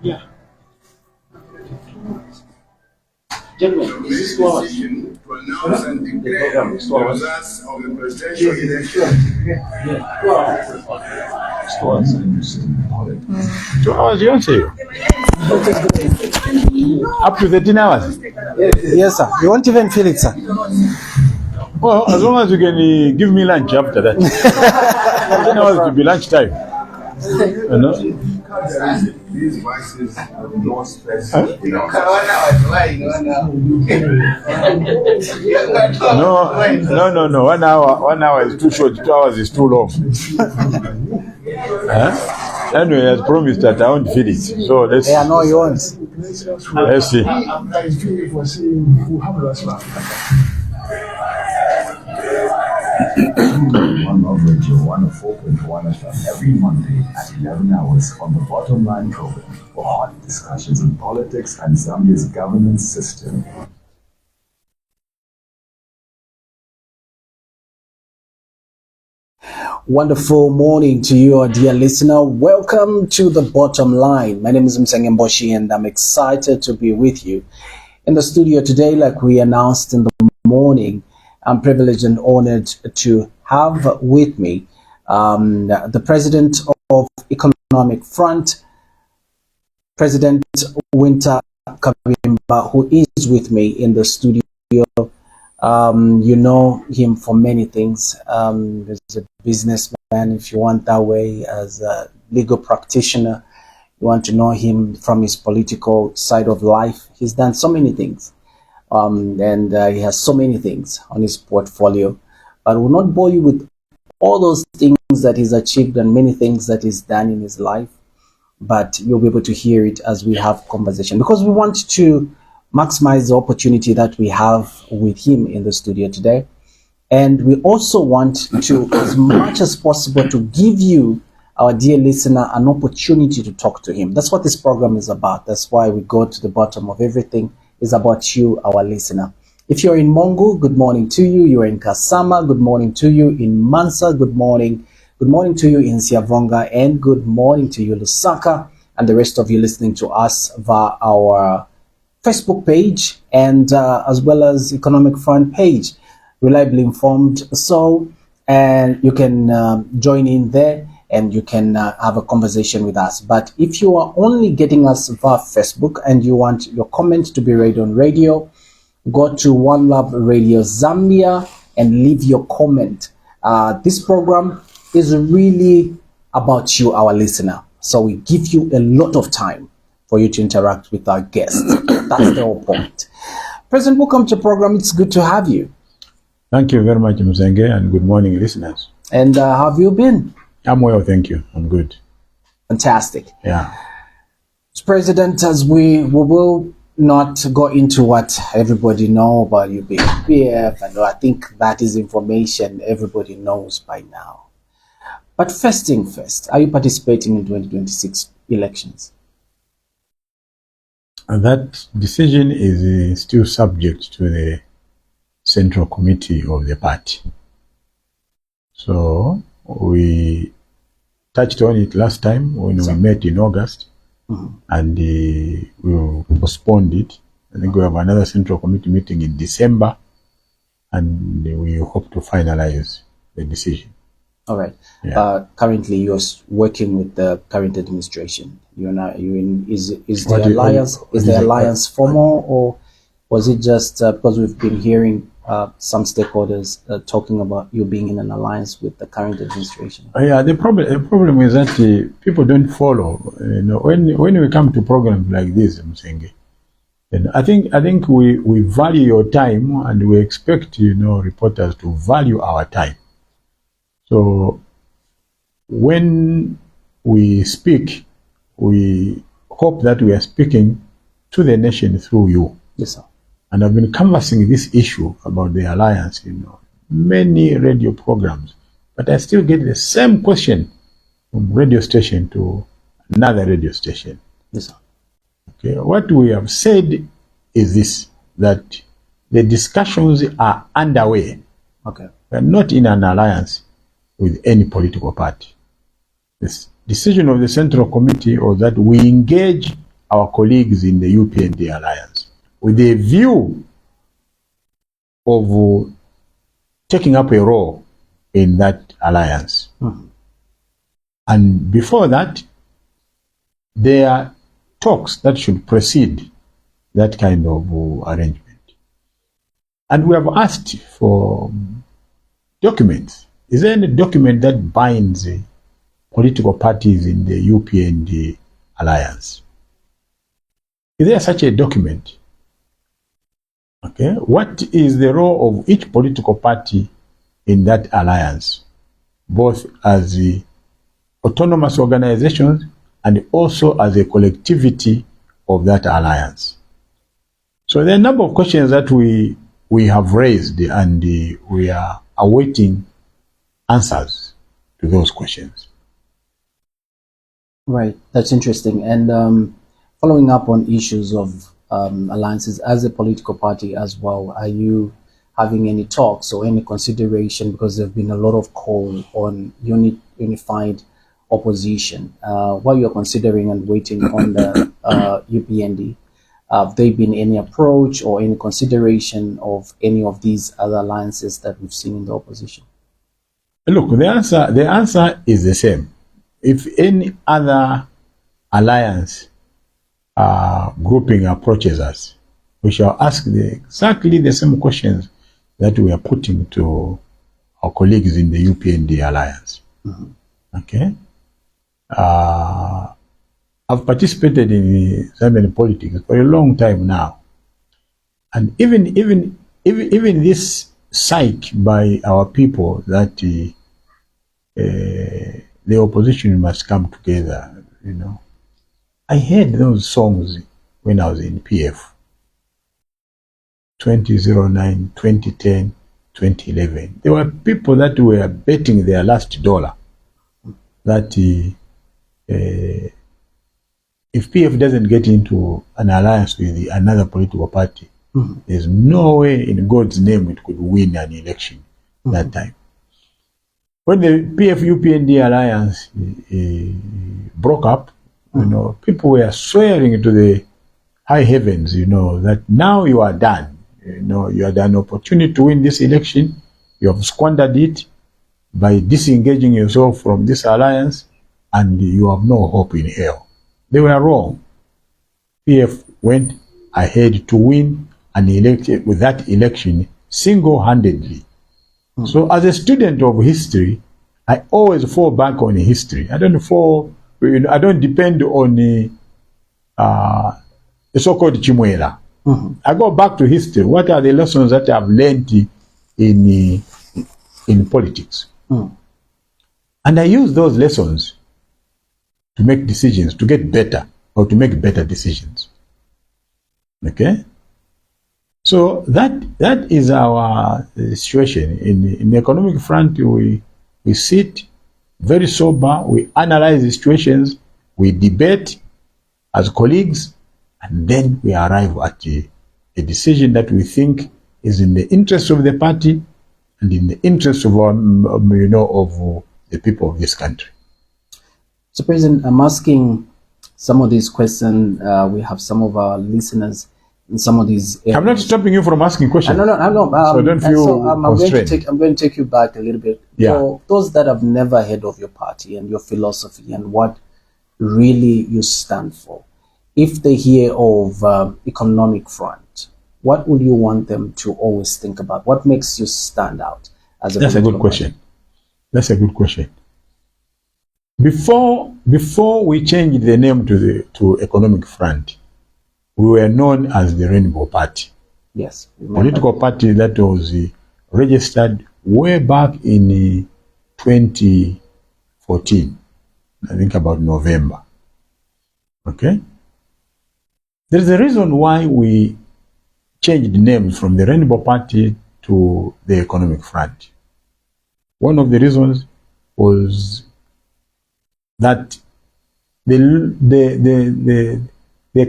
Yeah. Gentlemen, this is 2 hours. To announce and declare the results of the presidential election. 2 hours. 2 hours, you don't say. Up to 13 hours. Yes, sir. You won't even feel it, sir. Well, as long as you can give me lunch after that. 10 hours to be lunch time. You know? These vices have no space. No, 1 hour is too short, 2 hours is too long. Anyway, I promised that I won't feed it. So let's. Yeah, no, you won't. Let's see. One of Radio 104.1 FM every Monday at 11 hours on the Bottom Line program for hot discussions on politics and Zambia's governance system. Wonderful morning to you, our dear listener. Welcome to the Bottom Line. My name is Mboshi, and I'm excited to be with you in the studio today. Like we announced in the morning, I'm privileged and honored to have with me the president of Economic Front, President Wynter, who is with me in the studio. You know him for many things. As a businessman, if you want that way, as a legal practitioner, you want to know him from his political side of life. He's done so many things. And he has so many things on his portfolio, but I will not bore you with all those things that he's achieved and many things that he's done in his life, but you'll be able to hear it as we have conversation, because we want to maximize the opportunity that we have with him in the studio today. And we also want to, as much as possible, to give you, our dear listener, an opportunity to talk to him. That's what this program is about. That's why we go to the bottom of everything. Is about you, our listener. If you're in Mongo, good morning to you. You're in Kasama, good morning to you. In Mansa, good morning. Good morning to you in Siavonga, and good morning to you, Lusaka, and the rest of you listening to us via our Facebook page and as well as Economic Front page, Reliably Informed. So, and you can join in there and you can have a conversation with us. But if you are only getting us via Facebook and you want your comment to be read on radio, go to One Love Radio Zambia and leave your comment. This program is really about you, our listener. So we give you a lot of time for you to interact with our guests. That's the whole point. President, welcome to the program. It's good to have you. Thank you very much, Mzenge, and good morning, listeners. And how have you been? I'm well, thank you. I'm good. Fantastic. Yeah. President, as we will not go into what everybody know about you being PF, and I think that is information everybody knows by now. But first thing first, are you participating in 2026 elections? And that decision is still subject to the Central Committee of the party. So we touched on it last time when we met in August, and we postponed it. I think we have another Central Committee meeting in December, and we hope to finalize the decision. All right. Yeah. Currently, you're working with the current administration. You're not. You in? Is the alliance? Is the alliance formal, or was it just because we've been hearing some stakeholders talking about you being in an alliance with the current administration? Yeah, the problem is that people don't follow. You know, when we come to programs like this, I'm saying, and I think we value your time, and we expect reporters to value our time. So when we speak, we hope that we are speaking to the nation through you. Yes, sir. And I've been canvassing this issue about the alliance, many radio programs, but I still get the same question from radio station to another radio station. Yes, sir. Okay, what we have said is this, that the discussions are underway. Okay. We are not in an alliance. with any political party. The decision of the Central Committee was that we engage our colleagues in the UPND alliance with a view of taking up a role in that alliance. And before that, there are talks that should precede that kind of arrangement. And we have asked for documents. Is there any document that binds political parties in the UPND alliance? Is there such a document? Okay. What is the role of each political party in that alliance, both as the autonomous organizations and also as a collectivity of that alliance? So there are a number of questions that we have raised, and we are awaiting answers to those questions. Right, that's interesting. And following up on issues of alliances as a political party as well, are you having any talks or any consideration, because there have been a lot of call on unified opposition, while you're considering and waiting on the UPND? Have there been any approach or any consideration of any of these other alliances that we've seen in the opposition? Look, the answer is the same. If any other alliance grouping approaches us, we shall ask exactly the same questions that we are putting to our colleagues in the UPND alliance. Okay? I've participated in Zambian politics for a long time now. And even this psyche by our people that the opposition must come together, you know. I heard those songs when I was in PF. 2009, 2010, 2011. There were people that were betting their last dollar that if PF doesn't get into an alliance with another political party, there's no way in God's name it could win an election that time. When the PF-UPND alliance broke up, you know, people were swearing to the high heavens, you know, that now you are done. You know, you had an opportunity to win this election. You have squandered it by disengaging yourself from this alliance, and you have no hope in hell. They were wrong. PF went ahead to win an election with that election single-handedly. So as a student of history, I always fall back on history. I don't depend on the so-called Chimwela. I go back to history. What are the lessons that I've learned in politics? And I use those lessons to make decisions, to get better, or to make better decisions. Okay? So that is our situation. In the economic front, we sit very sober, we analyze the situations, we debate as colleagues, and then we arrive at a decision that we think is in the interest of the party and in the interest of of the people of this country. So, President, I'm asking some of these questions. We have some of our listeners in some of these areas. I'm not stopping you from asking questions. No. So don't feel constrained. I'm going to take you back a little bit. Yeah. For those that have never heard of your party and your philosophy and what really you stand for, if they hear of economic front, what would you want them to always think about? What makes you stand out as a That's a good question. That's a good question. Before we changed the name to Economic Front, we were known as the Rainbow Party. Yes. Political party that was registered way back in 2014, I think about November. Okay? There's a reason why we changed the name from the Rainbow Party to the Economic Front. One of the reasons was that the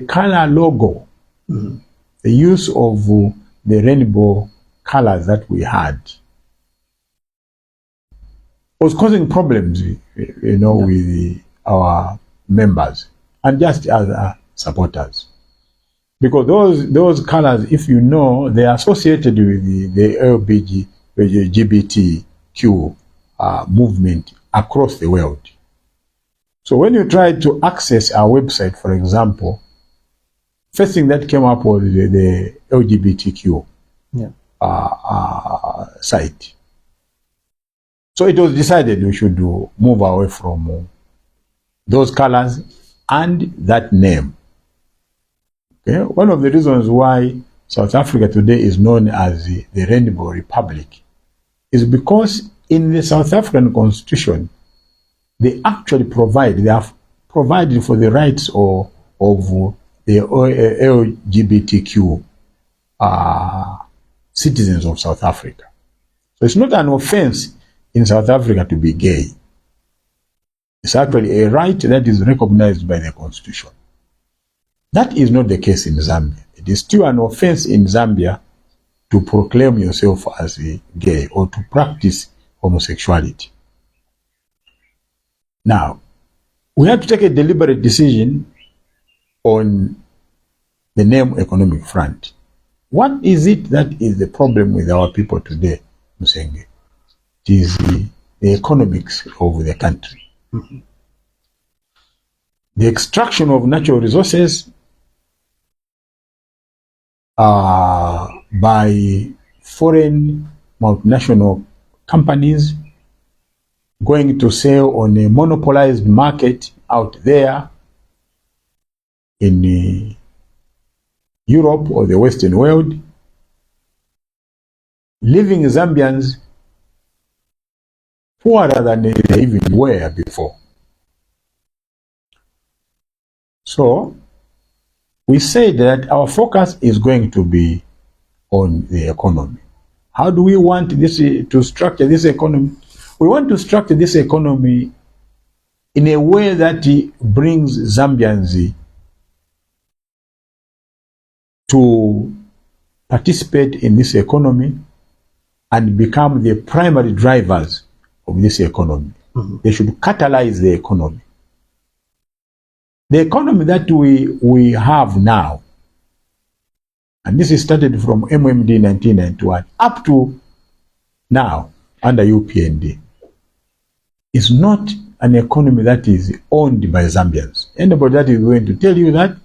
color logo, the use of the rainbow colors that we had, was causing problems, with our members and just other supporters. Because those colors, if you know, they are associated with the LGBTQ movement across the world. So when you try to access our website, for example, first thing that came up was the LGBTQ site. So it was decided we should move away from those colors and that name. Okay? One of the reasons why South Africa today is known as the Rainbow Republic is because in the South African Constitution, they actually have provided for the rights of the LGBTQ citizens of South Africa. So it's not an offense in South Africa to be gay. It's actually a right that is recognized by the Constitution. That is not the case in Zambia. It is still an offense in Zambia to proclaim yourself as a gay or to practice homosexuality. Now, we have to take a deliberate decision on the name economic front. What is it that is the problem with our people today, Musenge? It is the economics of the country. Mm-hmm. The extraction of natural resources by foreign multinational companies going to sell on a monopolized market out there in Europe or the Western world, leaving Zambians poorer than they even were before. So we say that our focus is going to be on the economy. How do we want this to structure this economy? We want to structure this economy in a way that brings Zambians to participate in this economy and become the primary drivers of this economy. Mm-hmm. They should catalyze the economy. The economy that we have now, and this is started from MMD 1991 up to now under UPND, is not an economy that is owned by Zambians. Anybody that is going to tell you that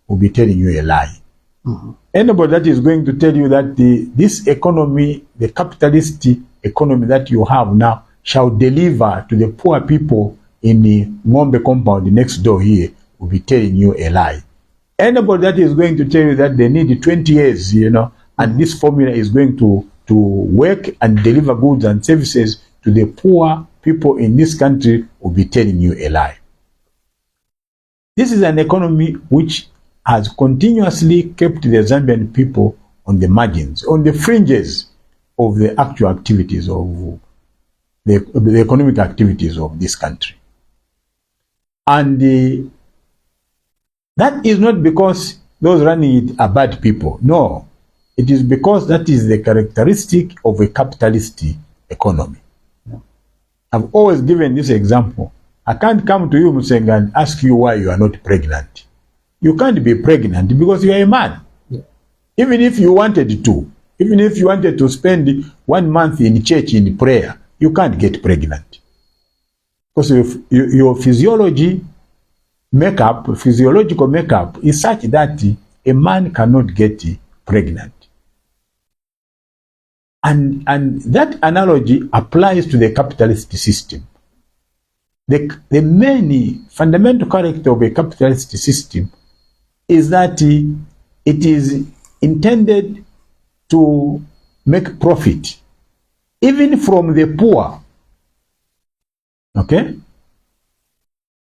will be telling you a lie. Mm-hmm. Anybody that is going to tell you that this economy, the capitalist economy that you have now, shall deliver to the poor people in the Ngombe compound next door here will be telling you a lie. Anybody that is going to tell you that they need 20 years, and this formula is going to work and deliver goods and services to the poor people in this country will be telling you a lie. This is an economy which has continuously kept the Zambian people on the margins, on the fringes of the actual activities of the economic activities of this country. And that is not because those running it are bad people. No, it is because that is the characteristic of a capitalist economy. Yeah. I've always given this example. I can't come to you, Musenga, and ask you why you are not pregnant. You can't be pregnant because you are a man. Yeah. Even if you wanted to, even if you wanted to spend 1 month in church in prayer, you can't get pregnant. Because your physiological makeup is such that a man cannot get pregnant. And that analogy applies to the capitalist system. The main fundamental character of a capitalist system is that it is intended to make profit, even from the poor. Okay?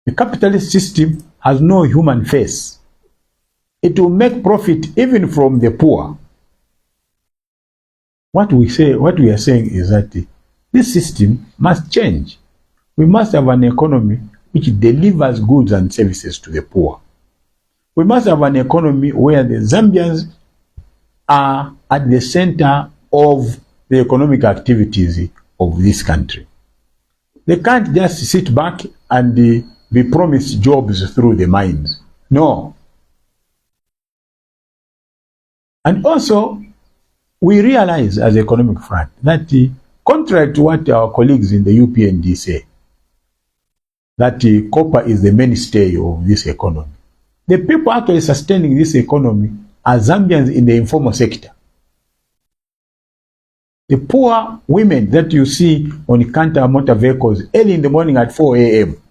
The capitalist system has no human face. It will make profit even from the poor. What we are saying is that this system must change. We must have an economy which delivers goods and services to the poor. We must have an economy where the Zambians are at the center of the economic activities of this country. They can't just sit back and be promised jobs through the mines. No. And also, we realize as Economic Front that contrary to what our colleagues in the UPND say, that copper is the mainstay of this economy. The people actually sustaining this economy are Zambians in the informal sector. The poor women that you see on counter motor vehicles early in the morning at 4 a.m.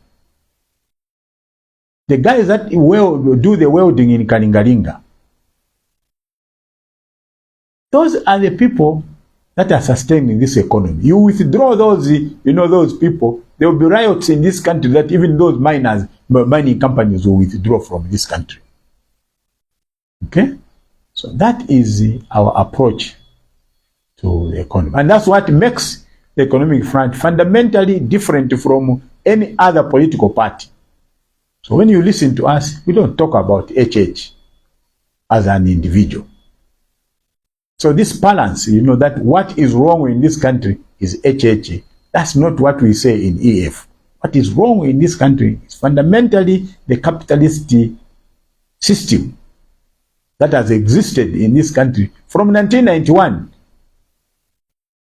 The guys that do the welding in Kalingalinga. Those are the people that are sustaining this economy. You withdraw those, those people, there will be riots in this country that even those mining companies will withdraw from this country. Okay? So that is our approach to the economy. And that's what makes the Economic Front fundamentally different from any other political party. So when you listen to us, we don't talk about HH as an individual. So this balance, that what is wrong in this country is HH. That's not what we say in EF. What is wrong in this country is fundamentally the capitalist system that has existed in this country from 1991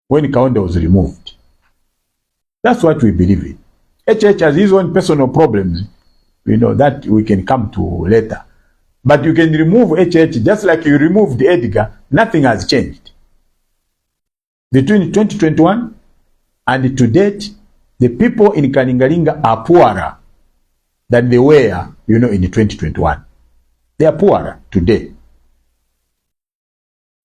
when Kaunda was removed. That's what we believe in. HH has his own personal problems, that we can come to later. But you can remove HH just like you removed Edgar. Nothing has changed. Between 2021 and to date, the people in Kalingalinga are poorer than they were, in 2021. They are poorer today.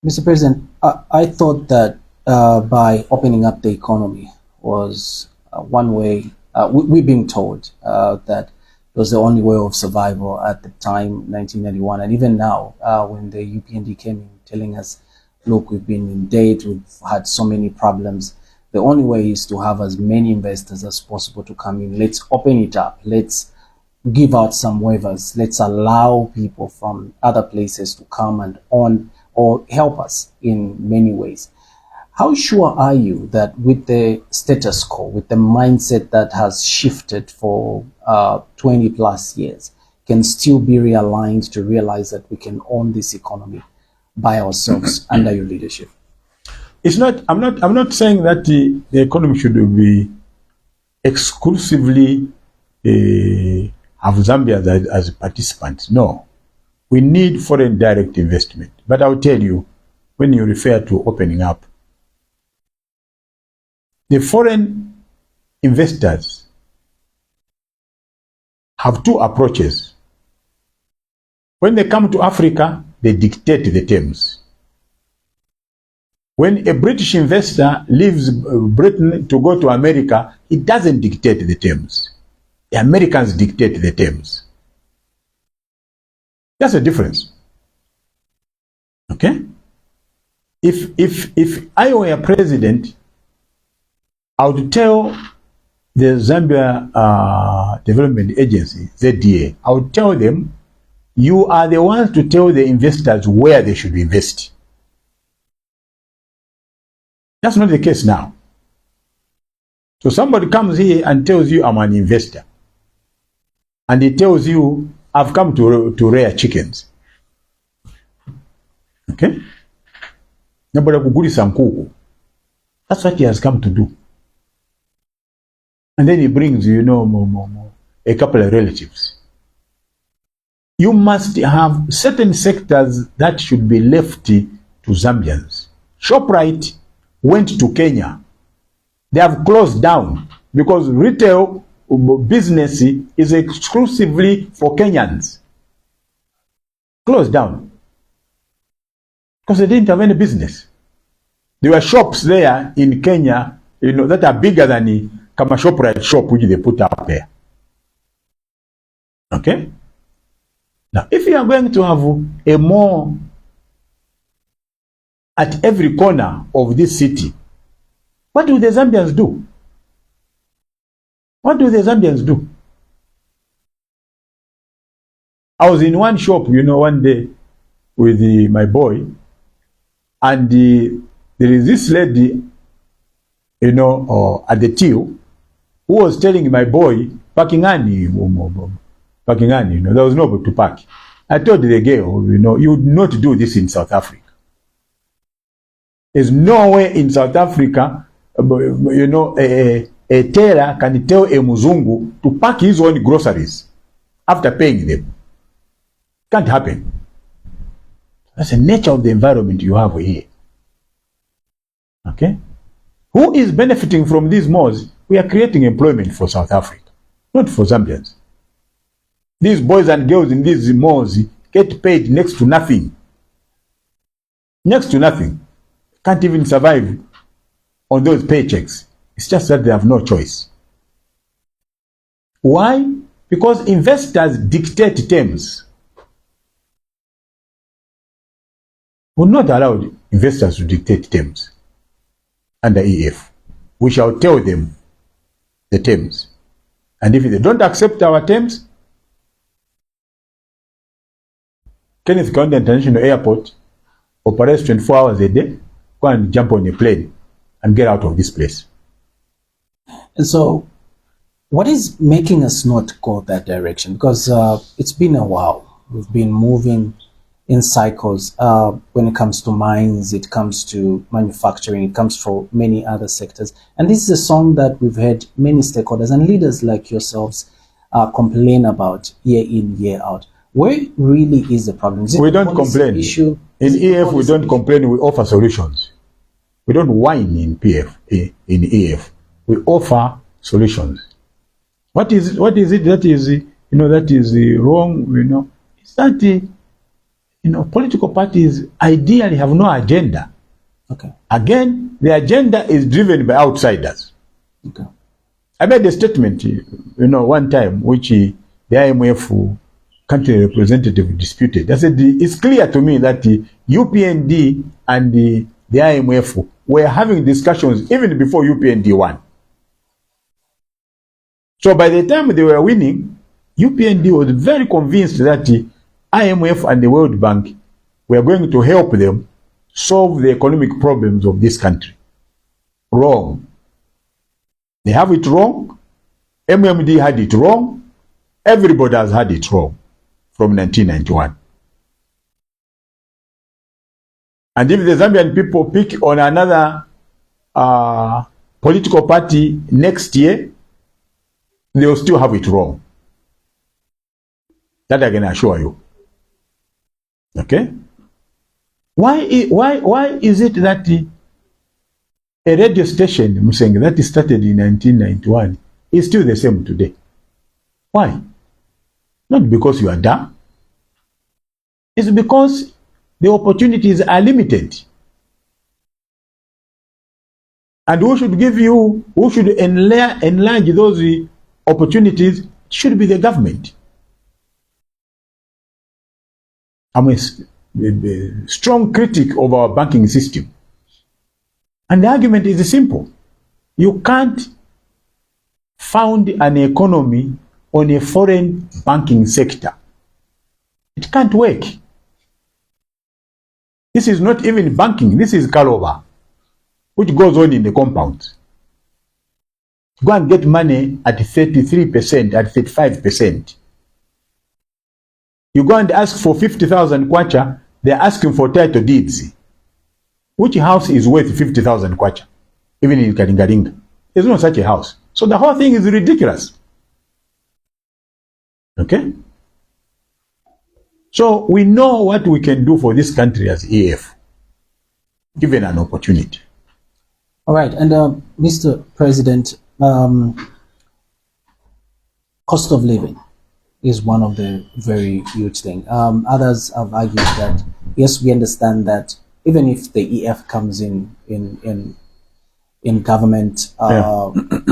Mr. President, I thought that by opening up the economy was one way. We've been told that it was the only way of survival at the time, 1991, and even now, when the UPND came in telling us, look, we've been in debt, we've had so many problems. The only way is to have as many investors as possible to come in. Let's open it up. Let's give out some waivers. Let's allow people from other places to come and on or help us in many ways. How sure are you that with the status quo, with the mindset that has shifted for 20 plus years, can still be realigned to realize that we can own this economy by ourselves under your leadership? It's not. I'm not saying that the economy should be exclusively have Zambia as participants. No, we need foreign direct investment. But I'll tell you, when you refer to opening up, the foreign investors have two approaches. When they come to Africa, they dictate the terms. When a British investor leaves Britain to go to America, he doesn't dictate the terms. The Americans dictate the terms. That's the difference. Okay? If I were a president, I would tell the Zambia Development Agency, ZDA, I would tell them, you are the ones to tell the investors where they should invest. That's not the case now. So somebody comes here and tells you, I'm an investor. And he tells you, I've come to rear chickens. Okay? Nobody kugulisa nkuku. That's what he has come to do. And then he brings, a couple of relatives. You must have certain sectors that should be left to Zambians. ShopRite went to Kenya. They have closed down because retail business is exclusively for Kenyans. Closed down. Because they didn't have any business. There were shops there in Kenya, that are bigger than the Kama ShopRite shop which they put up there. Okay? Now, if you are going to have a mall at every corner of this city, what do the Zambians do? What do the Zambians do? I was in one shop, one day with my boy, and there is this lady, at the till, who who was telling my boy, Pakingani, there was nobody to park. I told the girl, you would not do this in South Africa. There's nowhere in South Africa, a tailor can tell a Muzungu to pack his own groceries after paying them. Can't happen. That's the nature of the environment you have here. Okay? Who is benefiting from these malls? We are creating employment for South Africa, not for Zambians. These boys and girls in these malls get paid next to nothing. Next to nothing. Can't even survive on those paychecks. It's just that they have no choice. Why? Because investors dictate terms. We're not allowed investors to dictate terms under EF. We shall tell them the terms. And if they don't accept our terms, Kenneth Kaunda International Airport operates 24 hours a day. Go and jump on a plane and get out of this place. And so, what is making us not go that direction? Because it's been a while. We've been moving in cycles when it comes to mines, it comes to manufacturing, it comes for many other sectors. And this is a song that we've heard many stakeholders and leaders like yourselves complain about year in, year out. Where really is the problem? Is it we don't complain. Issue? In EF, we don't complain, we offer solutions. We don't whine in EF. We offer solutions. What is it that is that is wrong? It's that political parties ideally have no agenda. Okay. Again, the agenda is driven by outsiders. Okay. I made a statement, one time, which the IMF country representative disputed. I said, it's clear to me that the UPND and the IMF were having discussions even before UPND won. So by the time they were winning, UPND was very convinced that the IMF and the World Bank were going to help them solve the economic problems of this country. Wrong. They have it wrong. MMD had it wrong. Everybody has had it wrong from 1991. And if the Zambian people pick on another political party next year, they will still have it wrong. That I can assure you. Okay? Why is it that a radio station, Musenge, that started in 1991 is still the same today? Why? Not because you are dumb. It's because the opportunities are limited. And who should enlarge those opportunities should be the government. I'm a strong critic of our banking system. And the argument is simple. You can't found an economy on a foreign banking sector. It can't work. This is not even banking. This is Kalova, which goes on in the compound. Go and get money at 33%, at 35%. You go and ask for 50,000 kwacha, they're asking for title deeds. Which house is worth 50,000 kwacha? Even in Karingaringa. There's no such a house. So the whole thing is ridiculous. Okay? So we know what we can do for this country as EF, given an opportunity. All right. And Mr. President, cost of living is one of the very huge things. Others have argued that, yes, we understand that even if the EF comes in government,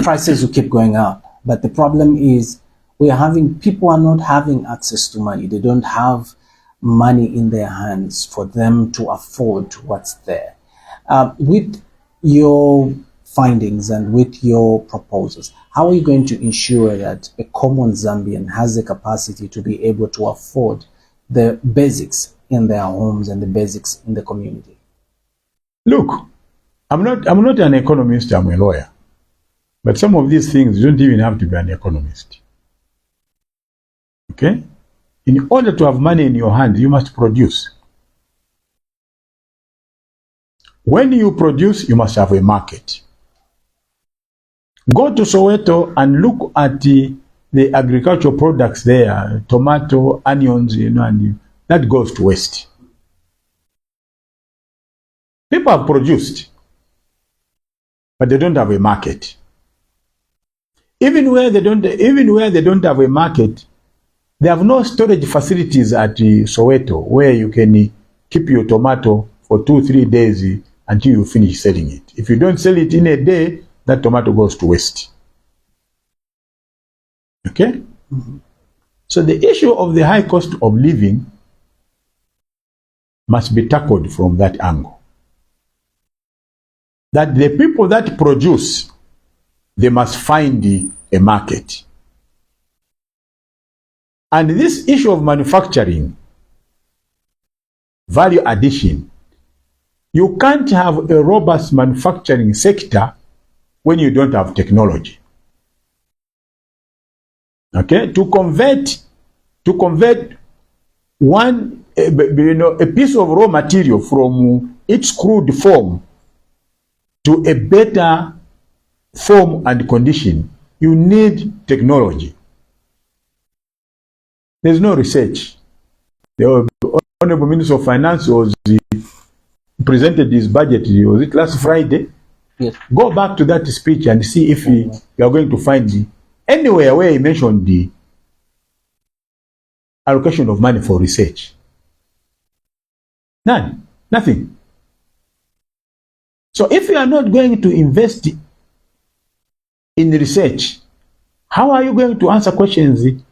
prices will keep going up. But the problem is people are not having access to money. They don't have money in their hands for them to afford what's there. With your findings and with your proposals, how are you going to ensure that a common Zambian has the capacity to be able to afford the basics in their homes and the basics in the community? Look, I'm not an economist, I'm a lawyer. But some of these things, you don't even have to be an economist. Okay? In order to have money in your hand, you must produce. When you produce, you must have a market. Go to Soweto and look at the agricultural products there, tomato, onions, and that goes to waste. People have produced, but they don't have a market. Even where they don't have a market, they have no storage facilities at Soweto where you can keep your tomato for 2-3 days until you finish selling it. If you don't sell it in a day, that tomato goes to waste. Okay? Mm-hmm. So the issue of the high cost of living must be tackled from that angle. That the people that produce, they must find a market. And this issue of manufacturing, value addition, you can't have a robust manufacturing sector when you don't have technology. Okay? To convert one, a piece of raw material from its crude form to a better form and condition, you need technology. There's no research. The Honorable Minister of Finance presented his budget, was it last Friday? Yes. Go back to that speech and see if you are going to find anywhere where he mentioned the allocation of money for research. None. Nothing. So if you are not going to invest in research, how are you going to answer questions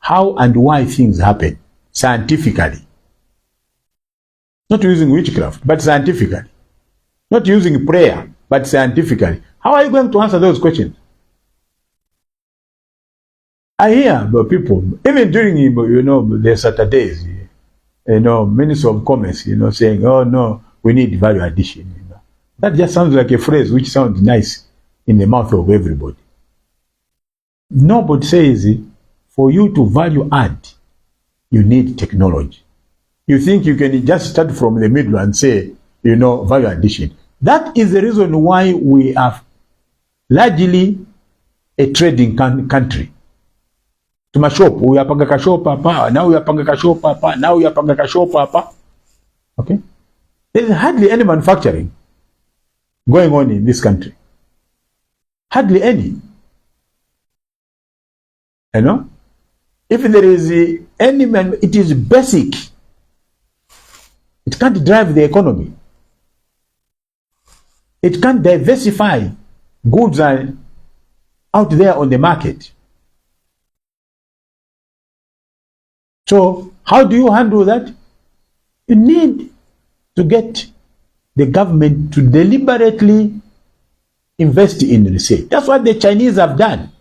how and why things happen scientifically? Not using witchcraft, but scientifically. Not using prayer, but scientifically. How are you going to answer those questions? I hear people, even during the Saturdays, Minister of Commerce, saying, "Oh no, we need value addition." That just sounds like a phrase which sounds nice in the mouth of everybody. Nobody says for you to value add, you need technology. You think you can just start from the middle and say, value addition. That is the reason why we are largely a trading country. To my shop, we are panga shop papa, now we are panga shop papa, now we are panga shop papa. Okay? There is hardly any manufacturing going on in this country. Hardly any. If there is any man, it is basic. It can't drive the economy. It can't diversify goods out there on the market. So how do you handle that? You need to get the government to deliberately invest in research. That's what the Chinese have done.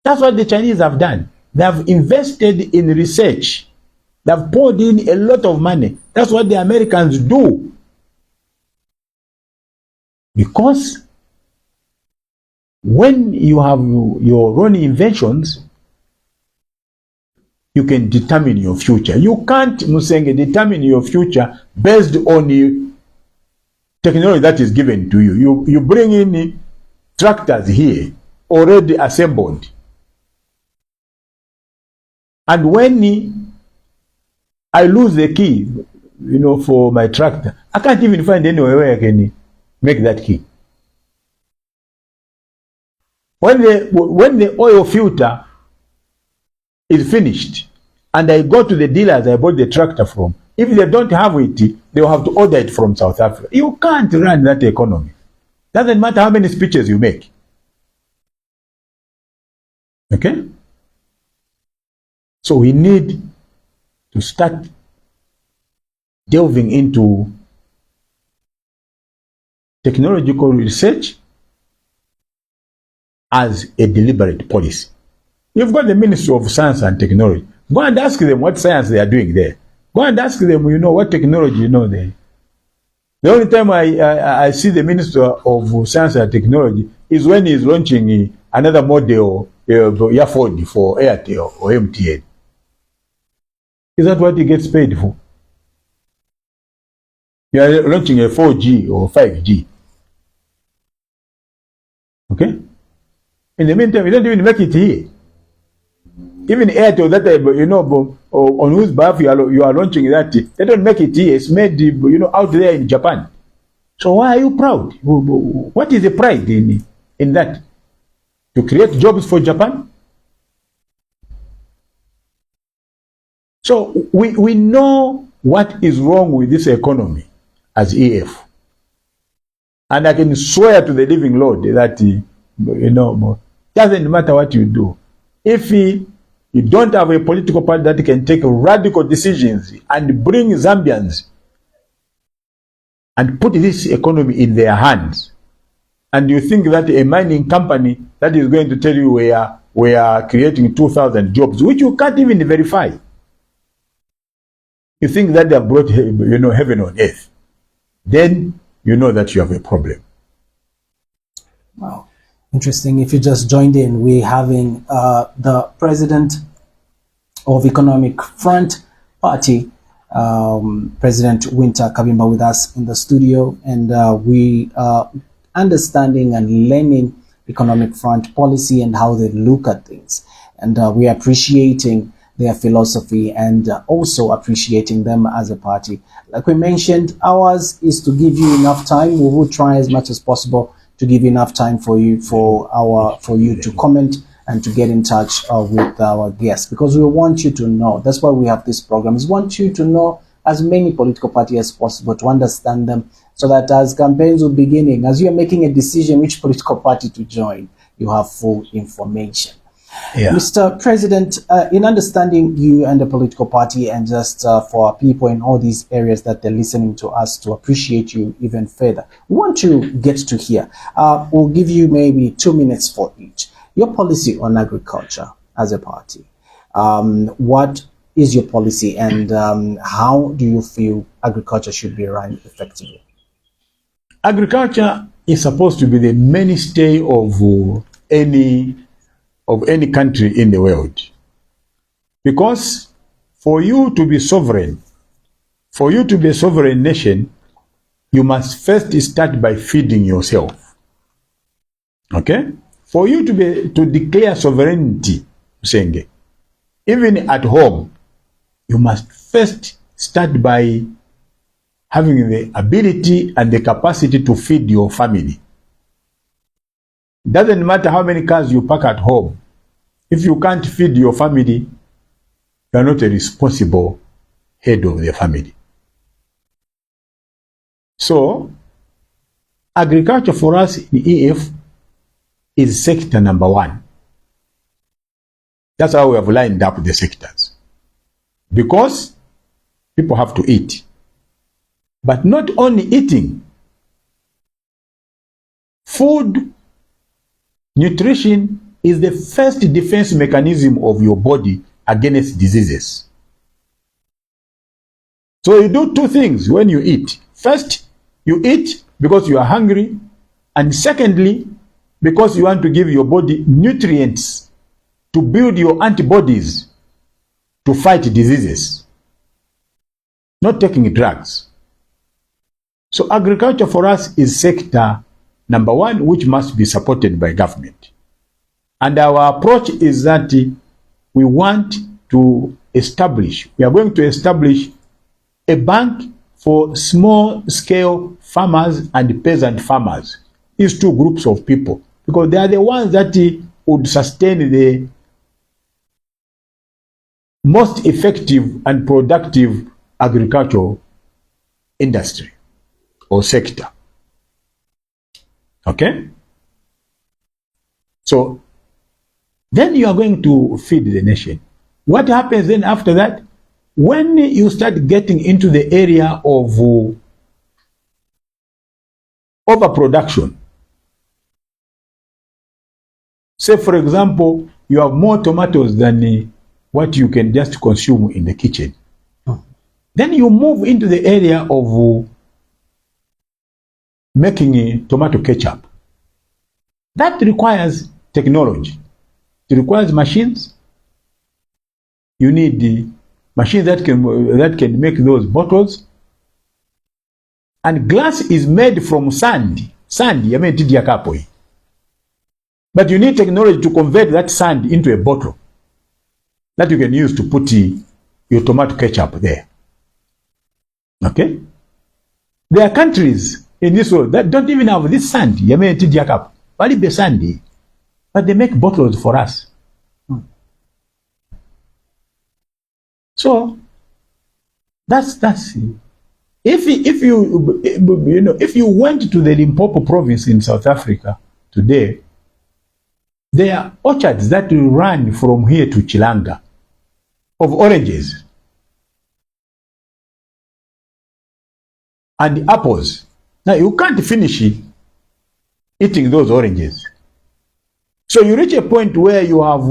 That's what the Chinese have done. They have invested in research. They have poured in a lot of money. That's what the Americans do. Because when you have your own inventions, you can determine your future. You can't, Musenge, determine your future based on the technology that is given to you. You bring in tractors here, already assembled. And when I lose the key, for my tractor, I can't even find anywhere where I can make that key. When the oil filter is finished, and I go to the dealers I bought the tractor from, if they don't have it, they will have to order it from South Africa. You can't run that economy. Doesn't matter how many speeches you make. Okay? So we need to start delving into technological research as a deliberate policy. You've got the Ministry of Science and Technology. Go and ask them what science they are doing there. Go and ask them, what technology, The only time I see the Minister of Science and Technology is when he's launching another model earphone for Airtel or MTN. Is that what he gets paid for? You are launching a 4G or 5G. Okay? In the meantime, you don't even make it here. Even Airtel, that on whose behalf you are launching that, they don't make it here. It's made, out there in Japan. So why are you proud? What is the pride in that? To create jobs for Japan? So we know what is wrong with this economy as EF. And I can swear to the living Lord that, doesn't matter what you do. If you don't have a political party that can take radical decisions and bring Zambians and put this economy in their hands, and you think that a mining company that is going to tell you we are creating 2,000 jobs, which you can't even verify, you think that they have brought heaven on earth, then you know that you have a problem. Wow. Interesting. If you just joined in, we're having the president of Economic Front Party, President Wynter Kabimba, with us in the studio, and we are understanding and learning Economic Front policy and how they look at things. And we are appreciating their philosophy and also appreciating them as a party. Like we mentioned, ours is to give you enough time. We will try as much as possible to give enough time for you to comment and to get in touch with our guests, because we want you to know. That's why we have this program. We want you to know as many political parties as possible, to understand them, so that as campaigns are beginning, as you are making a decision which political party to join, you have full information. Yeah. Mr. President, in understanding you and the political party, and just for people in all these areas that they're listening to us to appreciate you even further, we want to get to here. We'll give you maybe 2 minutes for each. Your policy on agriculture as a party. What is your policy, and how do you feel agriculture should be run effectively? Agriculture is supposed to be the mainstay of any country in the world. Because for you to be sovereign, for you to be a sovereign nation, you must first start by feeding yourself. Okay? For you to declare sovereignty, even at home, you must first start by having the ability and the capacity to feed your family. Doesn't matter how many cars you park at home. If you can't feed your family, you are not a responsible head of the family. So, agriculture for us in EF is sector number 1. That's how we have lined up the sectors. Because people have to eat. But not only eating. Food, nutrition is the first defense mechanism of your body against diseases. So you do 2 things when you eat. First, you eat because you are hungry. And secondly, because you want to give your body nutrients to build your antibodies to fight diseases. Not taking drugs. So agriculture for us is sector number 1, which must be supported by government. And our approach is that we want to establish, we are going to establish a bank for small-scale farmers and peasant farmers. These 2 groups of people, because they are the ones that would sustain the most effective and productive agricultural industry or sector. Okay? So, then you are going to feed the nation. What happens then after that? When you start getting into the area of overproduction, say for example, you have more tomatoes than what you can just consume in the kitchen. Then you move into the area of making tomato ketchup. That requires technology. It requires machines. You need the machines that can make those bottles. And glass is made from sand. Sand, but you need technology to convert that sand into a bottle that you can use to put your tomato ketchup there. Okay? There are countries in this world that don't even have this sand. But they make bottles for us. So that's it. If you went to the Limpopo province in South Africa today, there are orchards that will run from here to Chilanga of oranges and apples. Now you can't finish eating those oranges. So you reach a point where you have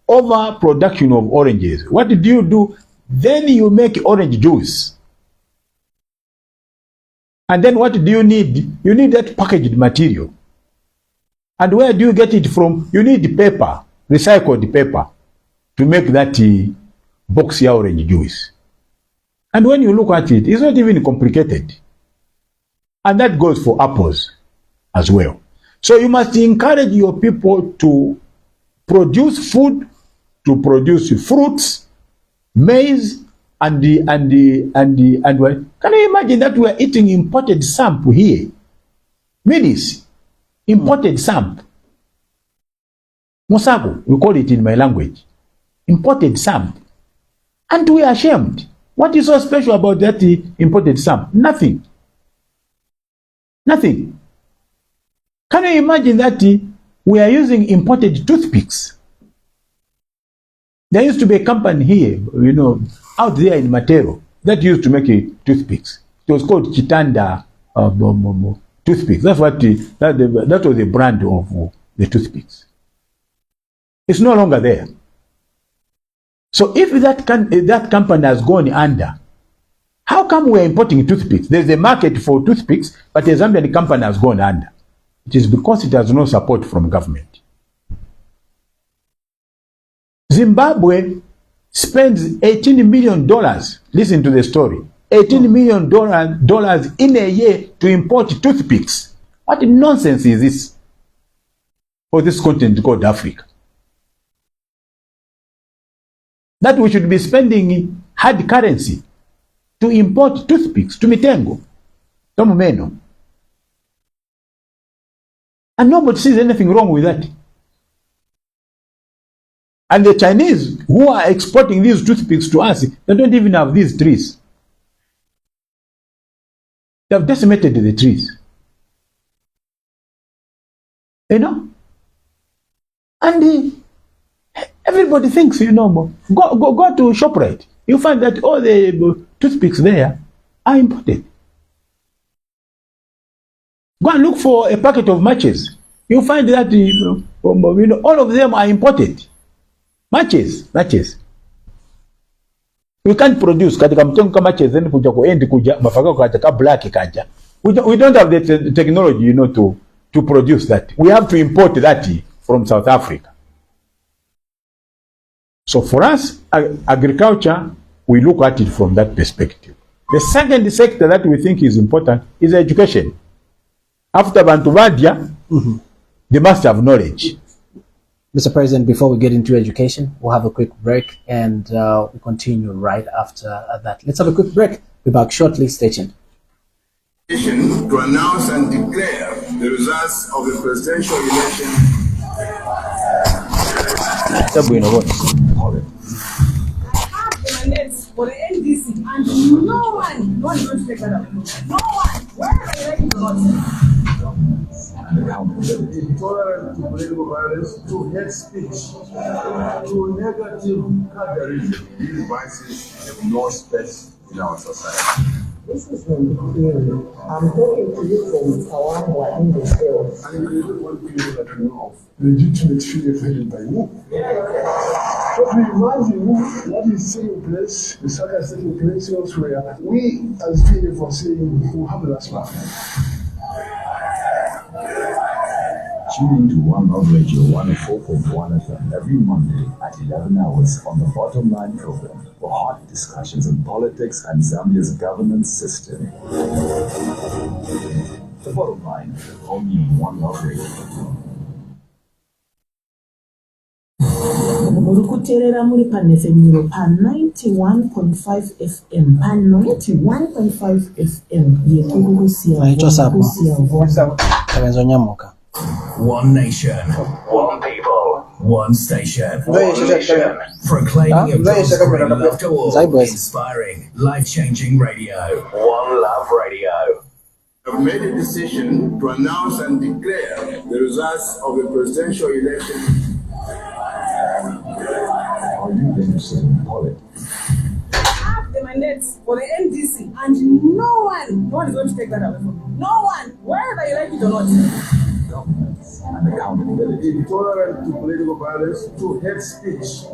overproduction of oranges. What do? Then you make orange juice. And then what do you need? You need that packaged material. And where do you get it from? You need paper, recycled paper, to make that boxy orange juice. And when you look at it, it's not even complicated. And that goes for apples as well. So you must encourage your people to produce food, to produce fruits, maize, and what? Can you imagine that we are eating imported samp here? Minis, imported samp. Mosago, we call it in my language. Imported samp. And we are ashamed. What is so special about that imported samp? Nothing. Nothing. Can you imagine that we are using imported toothpicks? There used to be a company here, out there in Matero, that used to make toothpicks. It was called Chitanda toothpicks. That's what that was the brand of the toothpicks. It's no longer there. So if that company has gone under, how come we are importing toothpicks? There's a market for toothpicks, but the Zambian company has gone under. It is because it has no support from government. Zimbabwe spends $18 million. Listen to the story. $18 million in a year to import toothpicks. What nonsense is this for this continent called Africa? That we should be spending hard currency to import toothpicks to Mitengo, to Mumeno. And nobody sees anything wrong with that. And the Chinese who are exporting these toothpicks to us, they don't even have these trees. They have decimated the trees. And everybody thinks, go to ShopRite. You find that all the toothpicks there are imported. Go and look for a packet of matches. You find that all of them are imported. Matches. We can't produce katika mtengo kama matches then kuja mafaka kaja black kaja. We don't have the technology to produce that. We have to import that from South Africa. So for us, agriculture, we look at it from that perspective. The second sector that we think is important is education. After Bantu Vadia, they must have knowledge. Mr. President, before we get into education, we'll have a quick break and we'll continue right after that. Let's have a quick break. Be back shortly. Stay tuned. To announce and declare the results of the presidential election. For the NDC, and no one is going to take that up. No one. Where are they making Intolerant to political violence, to hate speech, to negative colorism. These vices have no space in our society. This is very clear. I'm talking to you from Kawangwa in the hills. And you don't want people that you know of legitimate fear headed by who? But we imagine what is taking place, the circus taking place elsewhere. We, as people, saying, who have the last laugh. Tune in to One Love Radio 104.1 FM every Monday at 11 hours on the Bottom Line program for hot discussions on politics and Zambia's governance system. The Bottom Line, only on One Love Radio. muri kuteerera muri panefemiro pa 91.5 FM pa 91.5 FM Nyamuka. One nation, one people, one station. One mission. Proclaiming a God's great love to all. Inspiring, life-changing radio. One Love Radio. Have made a decision to announce and declare the results of the presidential election. Are you interested in politics? I have the mandate for the NDC, and no one is going to take that away from me. No one, whether you like it or not. Governance and accountability. Intolerant to political violence, to hate speech,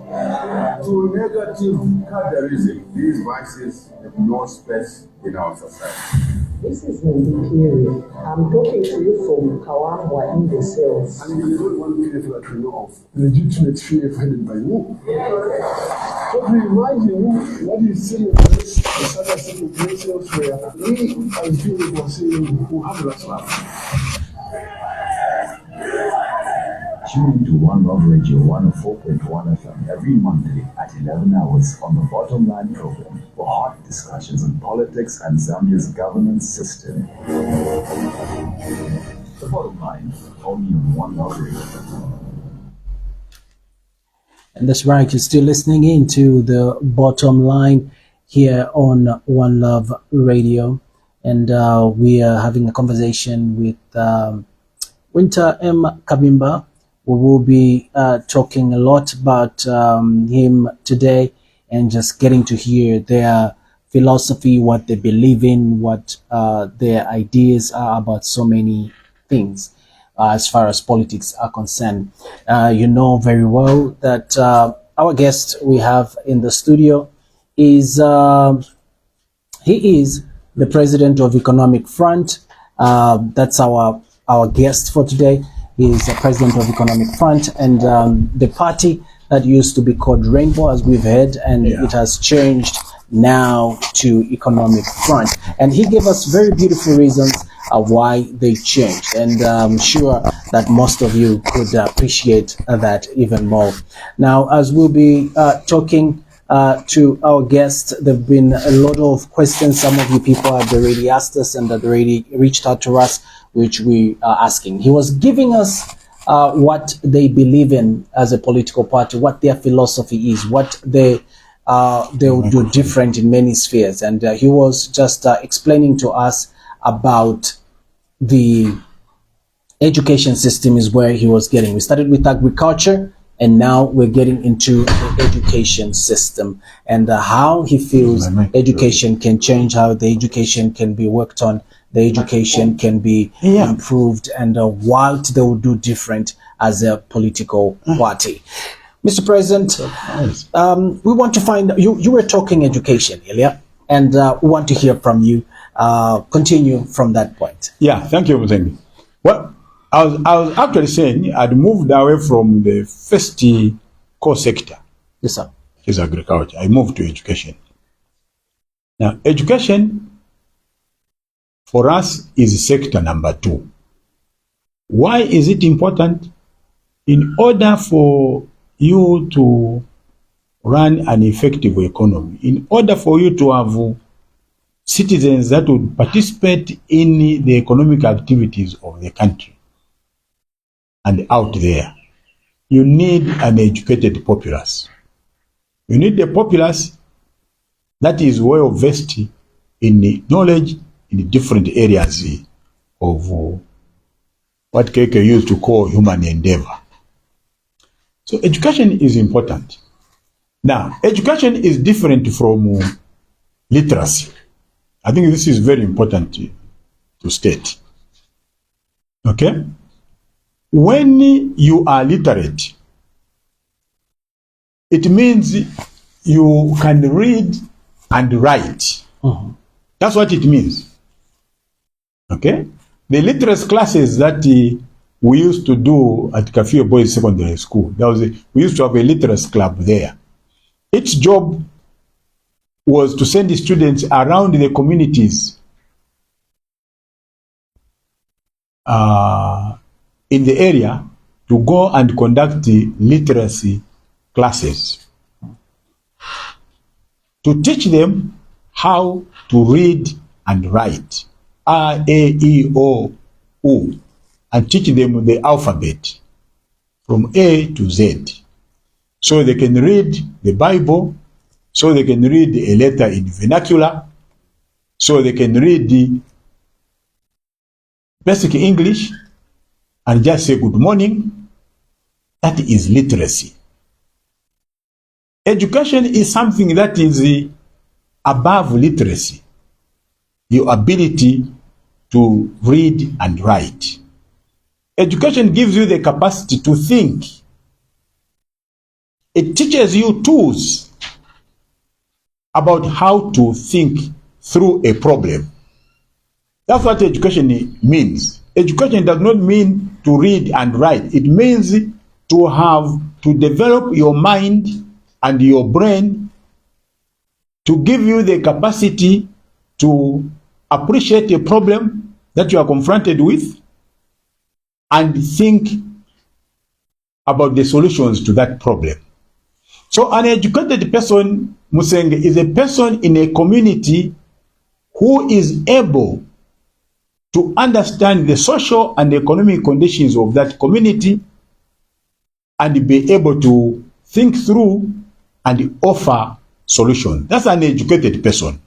to negative cadreism. These vices have no space in our society. This is Wendy period. I'm talking to you from Kawambwa in the cells. And you don't want me to let you know of legitimate fear funded by who? But we imagine what is saying in this other certain places where we as people were saying who have last laugh. Tune in to One Love Radio 104.1 FM every Monday at 11 hours on the Bottom Line program for hot discussions on politics and Zambia's governance system. The Bottom Line, only on One Love Radio. And that's right, you're still listening in to the Bottom Line here on One Love Radio. And we are having a conversation with Wynter M. Kabimba. We will be talking a lot about him today and just getting to hear their philosophy, what they believe in, what their ideas are about so many things as far as politics are concerned. You know very well that our guest we have in the studio is he is the president of Economic Front. That's our guest for today. He is the president of Economic Front, and the party that used to be called Rainbow, as we've heard, and it has changed now to Economic Front. And he gave us very beautiful reasons why they changed, and I'm sure that most of you could appreciate that even more. Now, as we'll be talking to our guests, there have been a lot of questions. Some of you people have already asked us and have already reached out to us, which we are asking. He was giving us what they believe in as a political party, what their philosophy is, what they will do different in many spheres. And he was just explaining to us about the education system is where he was getting. We started with agriculture, and now we're getting into the education system and how he feels education can change, how the education can be worked on, the education can be improved, and what they will do different as a political party. Mr. President, we want to find, you were talking education earlier, and we want to hear from you. Continue from that point. Yeah, thank you, Muzengi. Well, I was actually saying I'd moved away from the first core sector. Yes, sir. Which is agriculture. I moved to education. Now, education for us is sector number 2. Why is it important? In order for you to run an effective economy, in order for you to have citizens that would participate in the economic activities of the country and out there, you need an educated populace. You need a populace that is well versed in the knowledge in the different areas of what Keke used to call human endeavor. So education is important. Now, education is different from literacy. I think this is very important to state. Okay? When you are literate, it means you can read and write. That's what it means. Okay? The literacy classes that we used to do at Kafio Boys Secondary School. We used to have a literacy club there. Its job was to send the students around the communities in the area to go and conduct the literacy classes, to teach them how to read and write, A, E, O, U, and teach them the alphabet from A to Z, so they can read the Bible, so they can read a letter in vernacular, so they can read the basic English and just say good morning. That is literacy. Education is something that is above literacy, your ability to read and write. Education gives you the capacity to think. It teaches you tools about how to think through a problem. That's what education means. Education does not mean to read and write. It means to develop your mind and your brain to give you the capacity to appreciate a problem that you are confronted with and think about the solutions to that problem. So an educated person, Musenge, is a person in a community who is able to understand the social and economic conditions of that community and be able to think through and offer solutions. That's an educated person.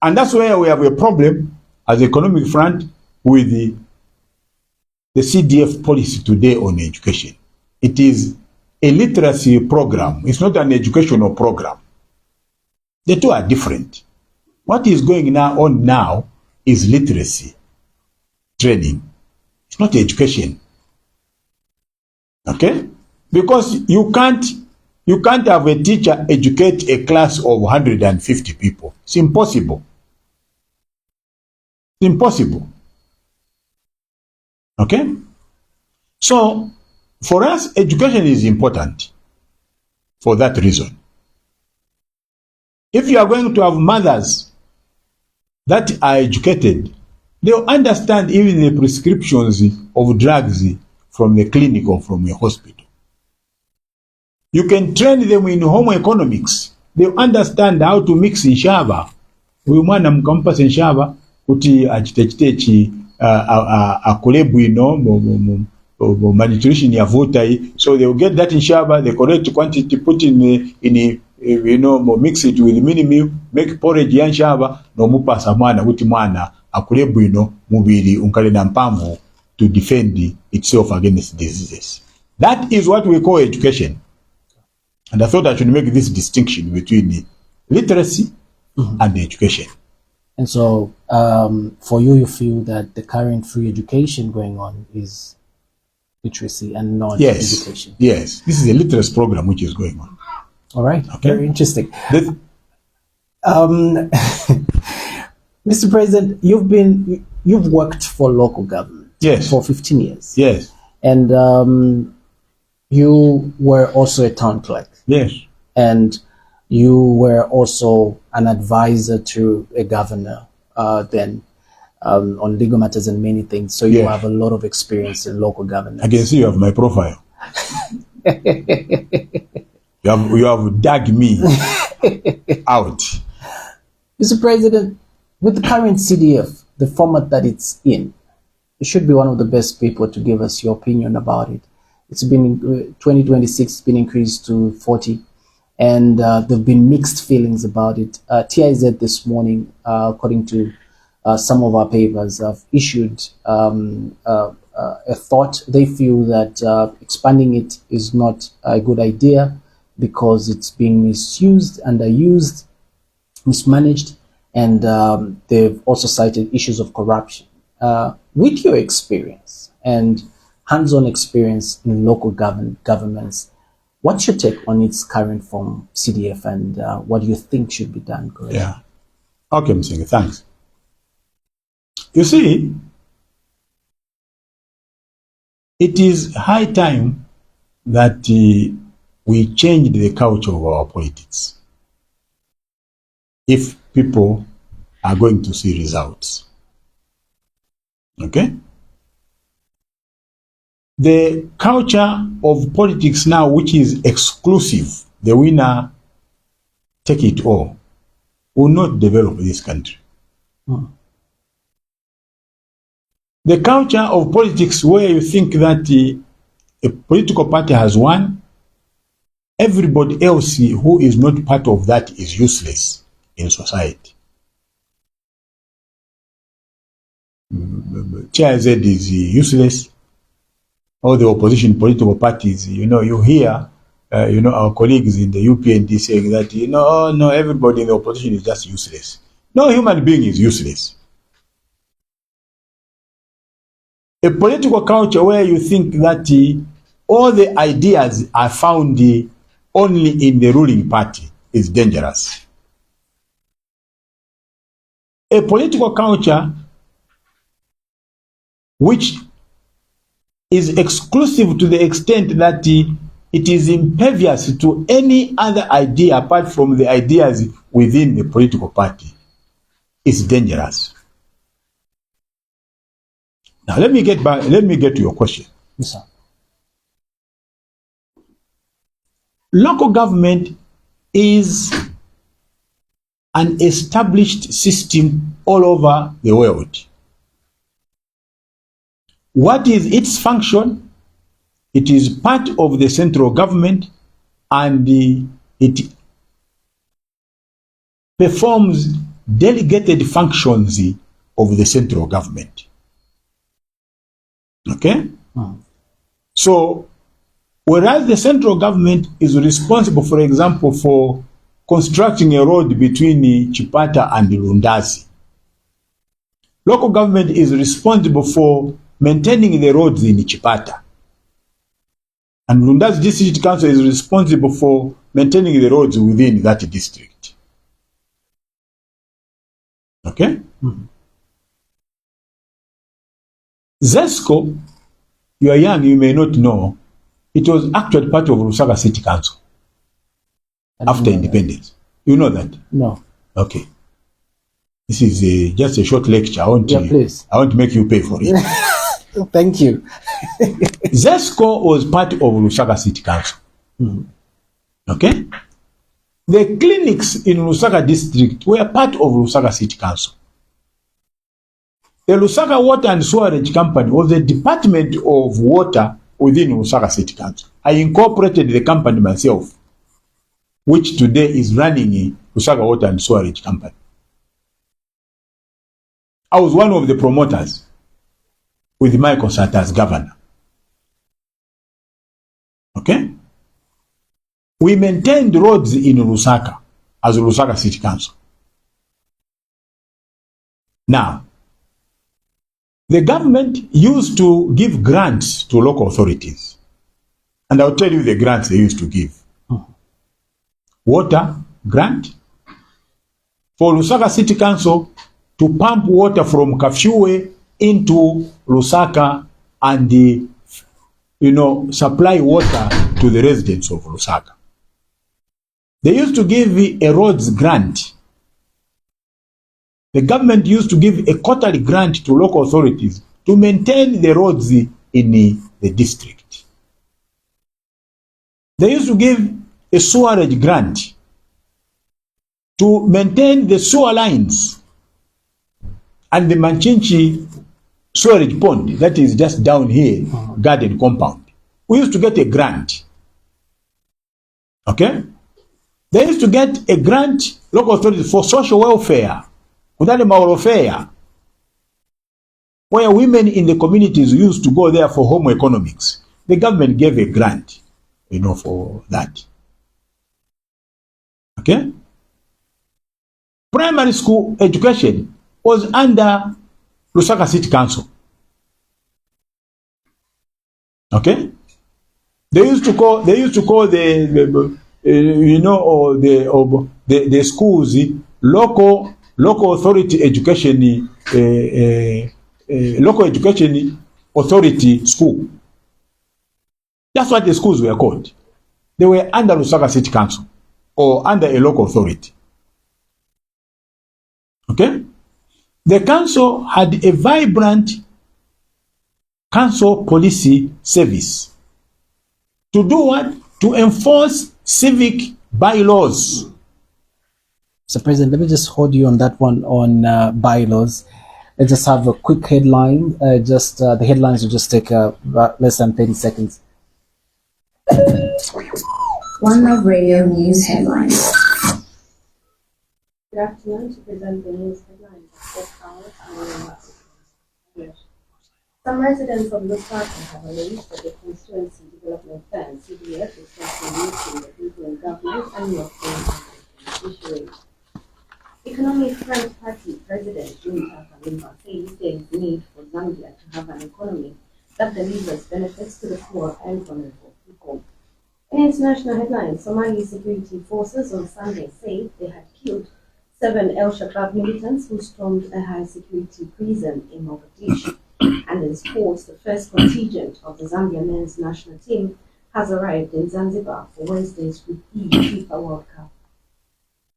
And that's where we have a problem as economic front with the CDF policy today on education. It is a literacy program. It's not an educational program. The two are different. What is going on now is literacy training. It's not education. Okay? Because you can't have a teacher educate a class of 150 people. It's impossible. It's impossible. Okay? So, for us, education is important for that reason. If you are going to have mothers that are educated, they will understand even the prescriptions of drugs from the clinic or from a hospital. You can train them in home economics. They will understand how to mix inshaba. Uyu mwana mkampasa inshaba kuti achitechi akole bwino malnutrition ya vuta. So they will get that inshaba, the correct quantity, put in mix it with mini meal, make porridge ya inshaba, no mupasa mwana kuti mwana akule bwino mubiri unkale na mpamvu to defend itself against diseases. That is what we call education. And I thought I should make this distinction between literacy and education. And so, for you feel that the current free education going on is literacy and not education? Yes, this is a literacy program which is going on. All right, okay. Very interesting. Mr. President, you've worked for local government for 15 years. Yes. And you were also a town clerk. Yes. And you were also an advisor to a governor then on legal matters and many things. So you have a lot of experience in local governance. I can see you have my profile. You have dug me out. Mr. President, with the current CDF, the format that it's in, you should be one of the best people to give us your opinion about it. It's been 2026, it's been increased to 40, and there have been mixed feelings about it. TIZ this morning, according to some of our papers, have issued a thought. They feel that expanding it is not a good idea because it's being misused, underused, mismanaged, and they've also cited issues of corruption. With your experience and hands-on experience in local governments, what's your take on its current form, CDF, and what do you think should be done going? Yeah. Okay, Mr. Thanks. You see, It is high time that we change the culture of our politics if people are going to see results. Okay? The culture of politics now, which is exclusive, the winner take it all, will not develop this country. The culture of politics where you think that a political party has won, everybody else who is not part of that is useless in society. Chair Z is useless. All the opposition political parties, you hear, our colleagues in the UPND saying that, no, everybody in the opposition is just useless. No human being is useless. A political culture where you think that all the ideas are found only in the ruling party is dangerous. A political culture which is exclusive to the extent that it is impervious to any other idea apart from the ideas within the political party is dangerous. Now let me get to your question. Yes, sir. Local government is an established system all over the world. What is its function? It is part of the central government and it performs delegated functions of the central government. Okay? So, whereas the central government is responsible, for example, for constructing a road between Chipata and Lundazi, local government is responsible for maintaining the roads in Chipata. And Lundazi District Council is responsible for maintaining the roads within that district. Okay? ZESCO, you are young, you may not know, it was actually part of Lusaka City Council after independence. You know that? No. Okay. This is just a short lecture. I want to make you pay for it. Thank you. ZESCO was part of Lusaka City Council. Okay? The clinics in Lusaka district were part of Lusaka City Council. The Lusaka Water and Sewerage Company was a department of water within Lusaka City Council. I incorporated the company myself, which today is running Lusaka Water and Sewerage Company. I was one of the promoters with Michael Sata as governor. Okay? We maintained roads in Lusaka as Lusaka City Council. Now, the government used to give grants to local authorities. And I'll tell you the grants they used to give. Water grant for Lusaka City Council to pump water from Kafyue into Lusaka and supply water to the residents of Lusaka. They used to give a roads grant. The government used to give a quarterly grant to local authorities to maintain the roads in the district. They used to give a sewerage grant to maintain the sewer lines and the Manchinchi sewerage pond that is just down here, garden compound. We used to get a grant. Okay? They used to get a grant, local authorities, for social welfare, welfare, where women in the communities used to go there for home economics. The government gave a grant, for that. Okay? Primary school education was under Lusaka City Council. Okay? They used to call the schools local authority education local education authority school. That's what the schools were called. They were under Lusaka City Council or under a local authority. Okay? The council had a vibrant council policy service. To do what? To enforce civic bylaws. Mr. President, let me just hold you on that one on bylaws. Let's just have a quick headline. The headlines will just take about less than 30 seconds. One Love Radio News Headlines. Good afternoon. To present the news headlines at 4 hours. Some residents of Lusaka have alleged that the Constituency Development Fund (CDF) is contributing the people in government and not the judiciary. Economic Front Party President Wynter kabimba says there is need for Zambia to have an economy that delivers benefits to the poor and vulnerable people. In international headlines, Somali security forces on Sunday said they had killed 7 El Shabaab militants who stormed a high-security prison in Mogadishu. And in sports, the first contingent of the Zambia men's national team has arrived in Zanzibar for Wednesday's Group E FIFA World Cup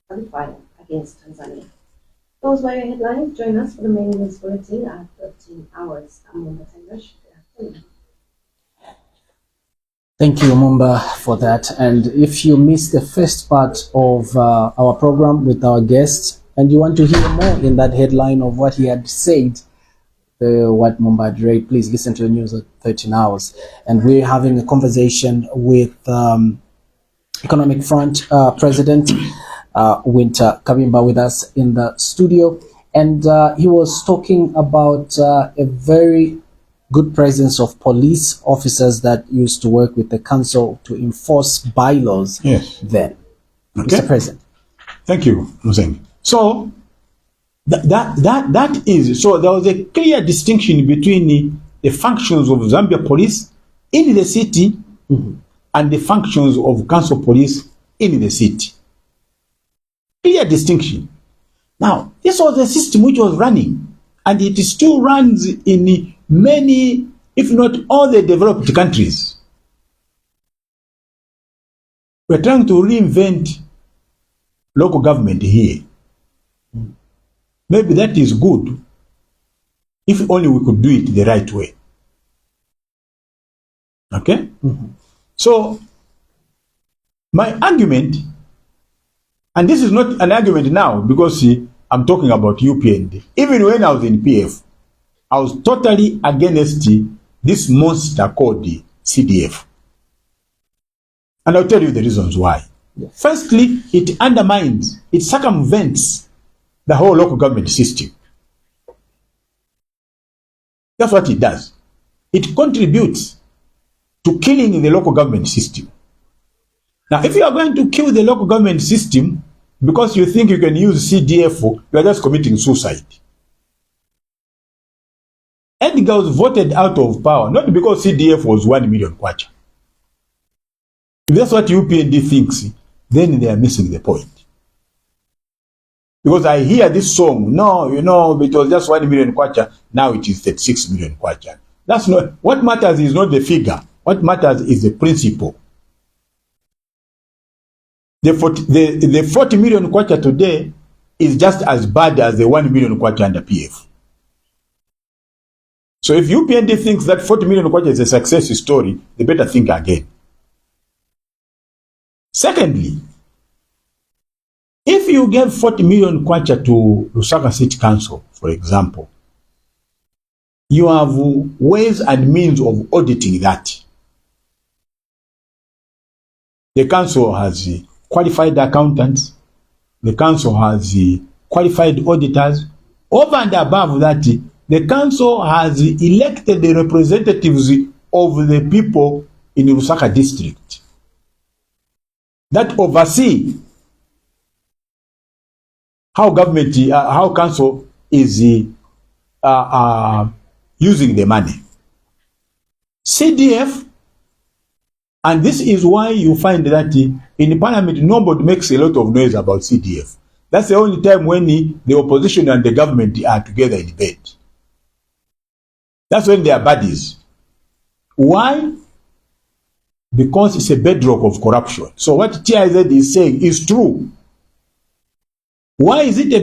qualifier against Tanzania. Those were your headlines. Join us for the main news bulletin at 13 hours. I'm Mumba Tengash. Good afternoon. Thank you, Mumba, for that. And if you missed the first part of our program with our guest and you want to hear more in that headline of what he had said, what Mumba had read, please listen to the news at 13 hours. And we're having a conversation with Economic Front President Wynter kabimba with us in the studio. And he was talking about a very good presence of police officers that used to work with the council to enforce bylaws. Yes. Then. Okay. Mr. President. Thank you, Museng. So, that is, so there was a clear distinction between the functions of Zambia police in the city and the functions of council police in the city. Clear distinction. Now, this was a system which was running, and it still runs in many, if not all, the developed countries. We're trying to reinvent local government here. Maybe that is good if only we could do it the right way. Okay? So, my argument, and this is not an argument now because I'm talking about UPND. Even when I was in PF, I was totally against this monster called the CDF. And I'll tell you the reasons why. Yes. Firstly, it undermines, it circumvents the whole local government system. That's what it does. It contributes to killing the local government system. Now, if you are going to kill the local government system because you think you can use CDF, you are just committing suicide. Edgar was voted out of power, not because CDF was 1 million kwacha. If that's what UPND thinks, then they are missing the point. Because I hear this song, no, you know, it was just 1 million kwacha, now it is 36 million kwacha. That's not, what matters is not the figure. What matters is the principle. The 40 million kwacha today is just as bad as the 1 million kwacha under PF. So if UPND thinks that 40 million kwacha is a success story, they better think again. Secondly, if you gave 40 million kwacha to Lusaka City Council, for example, you have ways and means of auditing that. The council has qualified accountants. The council has qualified auditors. Over and above that, the council has elected the representatives of the people in Lusaka district that oversee how government, how council is using the money. CDF, and this is why you find that in parliament nobody makes a lot of noise about CDF. That's the only time when the opposition and the government are together in bed. That's when they are buddies. Why? because it's a bedrock of corruption. So what TIZ is saying is true. Why is it a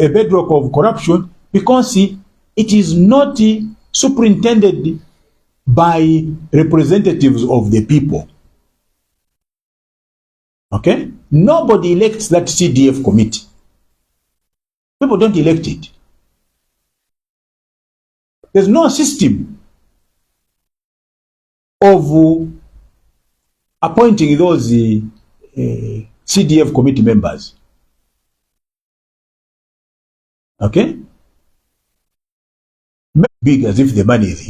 bedrock of corruption? Because it is not superintended by representatives of the people. Okay? Nobody elects that CDF committee. People don't elect it. There's no system of appointing those CDF committee members. Okay? Big as if the money is here.